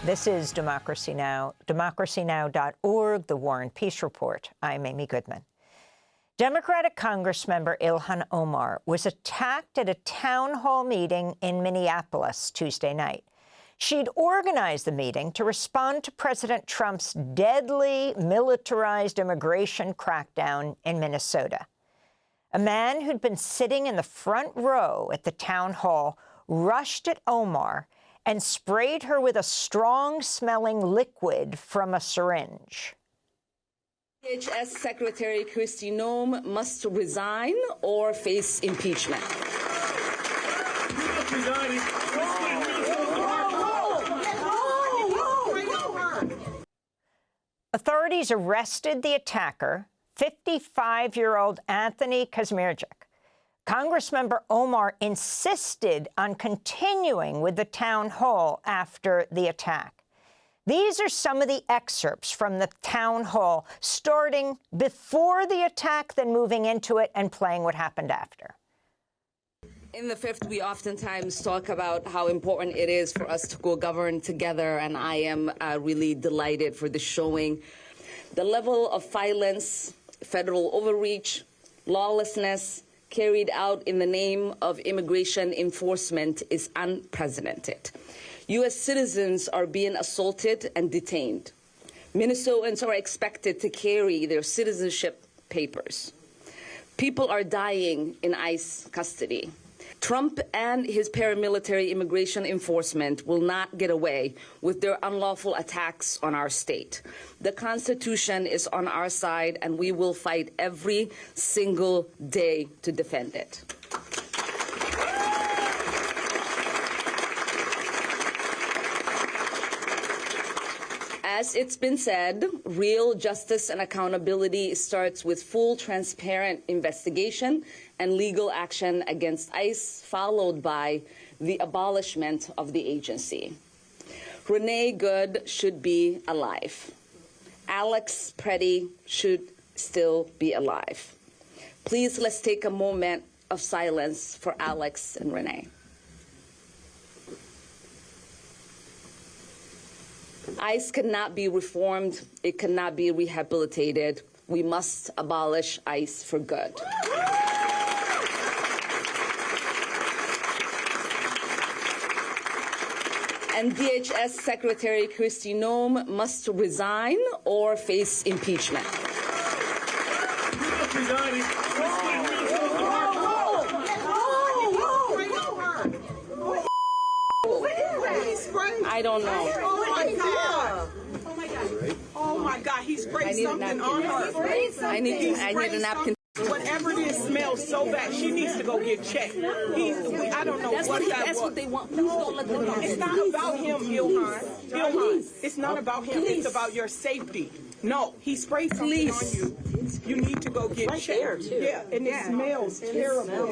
This is Democracy Now!, democracynow.org, The War and Peace Report. I'm Amy Goodman. Democratic Congressmember Ilhan Omar was attacked at a town hall meeting in Minneapolis Tuesday night. She'd organized the meeting to respond to President Trump's deadly militarized immigration crackdown in Minnesota. A man who'd been sitting in the front row at the town hall rushed at Omar and sprayed her with a strong-smelling liquid from a syringe. DHS Secretary Noem must resign or face impeachment. Authorities arrested the attacker, 55-year-old Anthony Kazmierczak. Congressmember Omar insisted on continuing with the town hall after the attack. These are some of the excerpts from the town hall, starting before the attack, then moving into it and playing what happened after. In the Fifth, we oftentimes talk about how important it is for us to go govern together, and I am really delighted for this showing. The level of violence, federal overreach, lawlessness, carried out in the name of immigration enforcement is unprecedented. U.S. citizens are being assaulted and detained. Minnesotans are expected to carry their citizenship papers. People are dying in ICE custody. Trump and his paramilitary immigration enforcement will not get away with their unlawful attacks on our state. The Constitution is on our side, and we will fight every single day to defend it. As it's been said, real justice and accountability starts with full, transparent investigation and legal action against ICE, followed by the abolishment of the agency. Renee Good should be alive. Alex Preddy should still be alive. Please, let's take a moment of silence for Alex and Renee. ICE cannot be reformed. It cannot be rehabilitated. We must abolish ICE for good. And DHS Secretary Noem must resign or face impeachment. I don't know. Oh my God, he sprayed something on her. I need a napkin. Whatever it is smells so bad, she needs to go get checked. I don't know That's what that that's was. what they want. Please don't let them know. It's not about him, Ilhan. It's not about him. It's about your safety. No, he sprayed something on you. You need to go get checked. Yeah, and it smells terrible.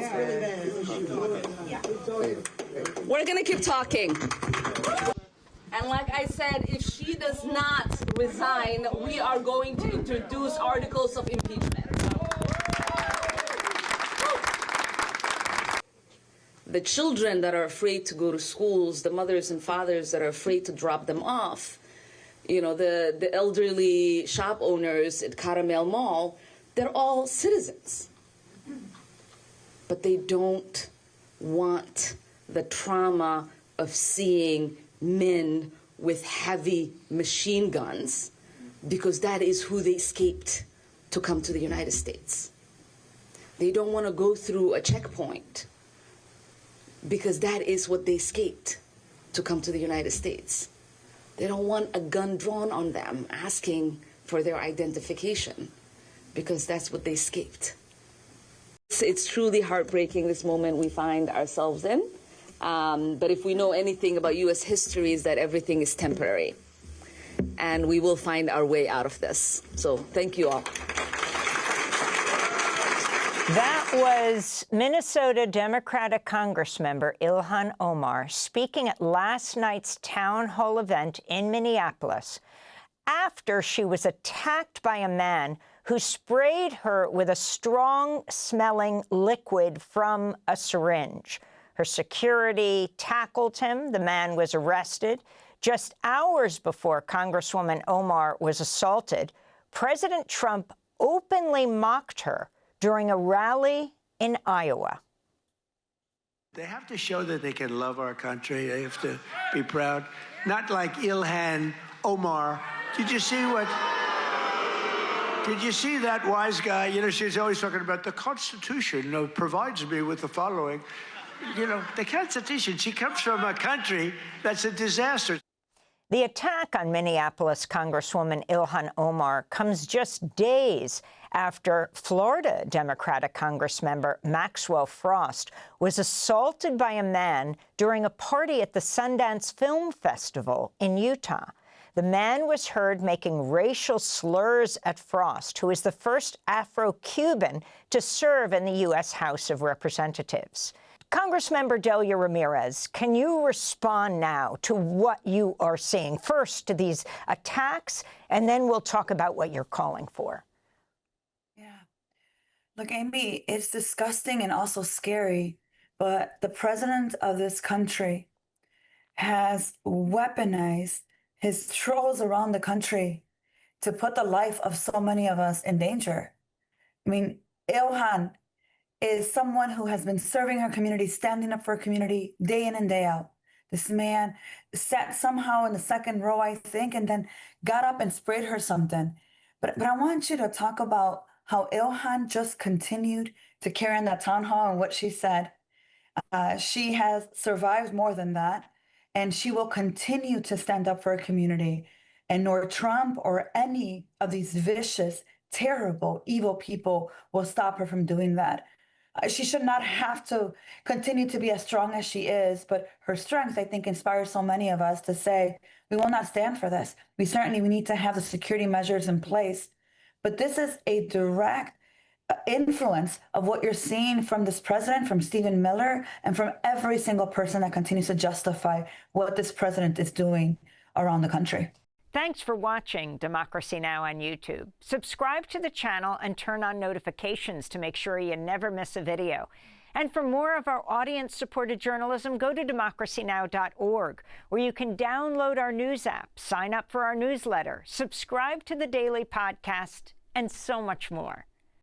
We're going to keep talking. And like I said, if she does not resign, we are going to introduce articles of impeachment. The children that are afraid to go to schools, the mothers and fathers that are afraid to drop them off, you know, the elderly shop owners at Caramel Mall, they're all citizens. But they don't want the trauma of seeing men with heavy machine guns, because that is who they escaped to come to the United States. They don't want to go through a checkpoint, because that is what they escaped to come to the United States. They don't want a gun drawn on them asking for their identification, because that's what they escaped. It's truly heartbreaking, this moment we find ourselves in. But if we know anything about U.S. history, is that everything is temporary. And we will find our way out of this. So thank you all. That was Minnesota Democratic Congressmember Ilhan Omar speaking at last night's town hall event in Minneapolis after she was attacked by a man who sprayed her with a strong-smelling liquid from a syringe. Her security tackled him. The man was arrested. Just hours before Congresswoman Omar was assaulted, President Trump openly mocked her during a rally in Iowa. They have to show that they can love our country. They have to be proud. Not like Ilhan Omar. Did you see that wise guy? You know, she's always talking about the Constitution provides me with the following. You know, the Constitution, she comes from a country that's a disaster. The attack on Minneapolis Congresswoman Ilhan Omar comes just days after Florida Democratic Congressmember Maxwell Frost was assaulted by a man during a party at the Sundance Film Festival in Utah. The man was heard making racial slurs at Frost, who is the first Afro-Cuban to serve in the U.S. House of Representatives. Congressmember Delia Ramirez, can you respond now to what you are seeing? First, to these attacks, and then we'll talk about what you're calling for. Yeah. Look, Amy, it's disgusting and also scary, but the president of this country has weaponized his trolls around the country to put the life of so many of us in danger. I mean, Ilhan is someone who has been serving her community, standing up for her community day in and day out. This man sat somehow in the second row, I think, and then got up and sprayed her something. But I want you to talk about how Ilhan just continued to carry on that town hall and what she said. She has survived more than that, and she will continue to stand up for her community. And nor Trump or any of these vicious, terrible, evil people will stop her from doing that. She should not have to continue to be as strong as she is, but her strength, I think, inspires so many of us to say, we will not stand for this. We need to have the security measures in place. But this is a direct influence of what you're seeing from this president, from Stephen Miller, and from every single person that continues to justify what this president is doing around the country. Thanks for watching Democracy Now! On YouTube. Subscribe to the channel and turn on notifications to make sure you never miss a video. And for more of our audience-supported journalism, go to democracynow.org, where you can download our news app, sign up for our newsletter, subscribe to the daily podcast, and so much more.